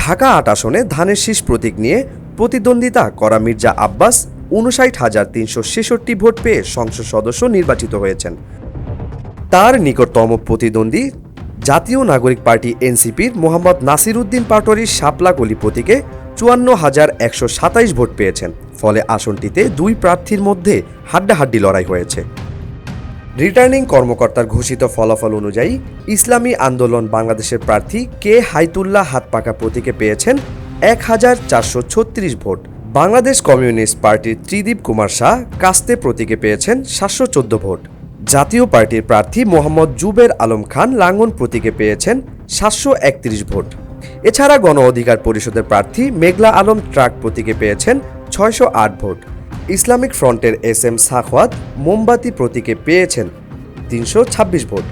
ঢাকা ৮ আসনে ধানের শীষ প্রতীক নিয়ে প্রতিদ্বন্দ্বিতা করা মির্জা আব্বাস ৫৯,৩৬৬ ভোট পেয়ে সংসদ সদস্য নির্বাচিত হয়েছেন। তার নিকটতম প্রতিদ্বন্দ্বী জাতীয় নাগরিক পার্টি এনসিপির মোহাম্মদ নাসির উদ্দিন পাটোয়ারি শাপলা-কলি প্রতীকে ৫৪,১২৭ ভোট পেয়েছেন। ফলে আসনটিতে দুই প্রার্থীর মধ্যে হাড্ডাহাড্ডি লড়াই হয়েছে। রিটার্নিং কর্মকর্তার ঘোষিত ফলাফল অনুযায়ী ইসলামী আন্দোলন বাংলাদেশের প্রার্থী কে হাইতুল্লাহ হাতপাকা প্রতীকে পেয়েছেন ১,৪৩৬ ভোট। বাংলাদেশ কমিউনিস্ট পার্টির ত্রিদীপ কুমার শাহ কাস্তে প্রতীকে পেয়েছেন ৭১৪ ভোট। জাতীয় পার্টির প্রার্থী মোহাম্মদ জুবের আলম খান লাঙ্গন প্রতীকে পেয়েছেন ৭৩১ ভোট। এছাড়া গণ অধিকার পরিষদের প্রার্থী মেঘলা আলম ট্রাক প্রতীকে পেয়েছেন ৬০৮ ভোট। ইসলামিক ফ্রন্টের এস.এম. সাখওয়াত মোমবাতি প্রতীকে পেয়েছেন ৩২৬ ভোট।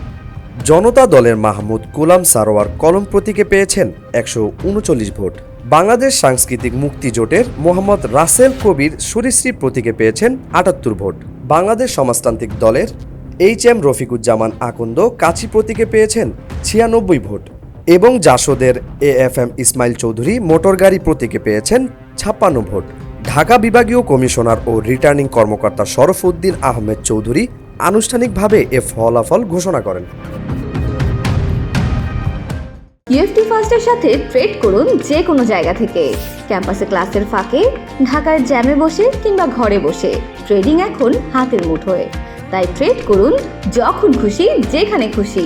জনতা দলের মাহমুদ গোলাম সারোয়ার কলম প্রতীকে পেয়েছেন ১৩৯ ভোট। বাংলাদেশ সাংস্কৃতিক মুক্তি জোটের মোহাম্মদ রাসেল কবির সরীসৃপ প্রতীকে পেয়েছেন ৭৮ ভোট। বাংলাদেশ সমাজতান্ত্রিক দলের এইচ.এম. রফিকুজ্জামান আকন্দ কাছি প্রতীকে পেয়েছেন ৯৬ ভোট এবং জাসদের এ.এফ.এম. ইসমাইল চৌধুরী মোটরগাড়ি প্রতীকে পেয়েছেন ৫৬ ভোট। ঢাকা বিভাগীয় কমিশনার ও রিটার্নিং কর্মকর্তা শরফউদ্দিন আহমেদ চৌধুরী আনুষ্ঠানিকভাবে এ ফলাফল ঘোষণা করেন। ইউএফটি ফার্স্টের সাথে ট্রেড করুন যে কোনো জায়গা থেকে। ক্যাম্পাসে ক্লাসের ফাঁকে, ঢাকায় জ্যামে বসে কিংবা ঘরে বসে ট্রেডিং এখন হাতের মুঠোয়। তাই ট্রেড করুন যখন খুশি, যেখানে খুশি।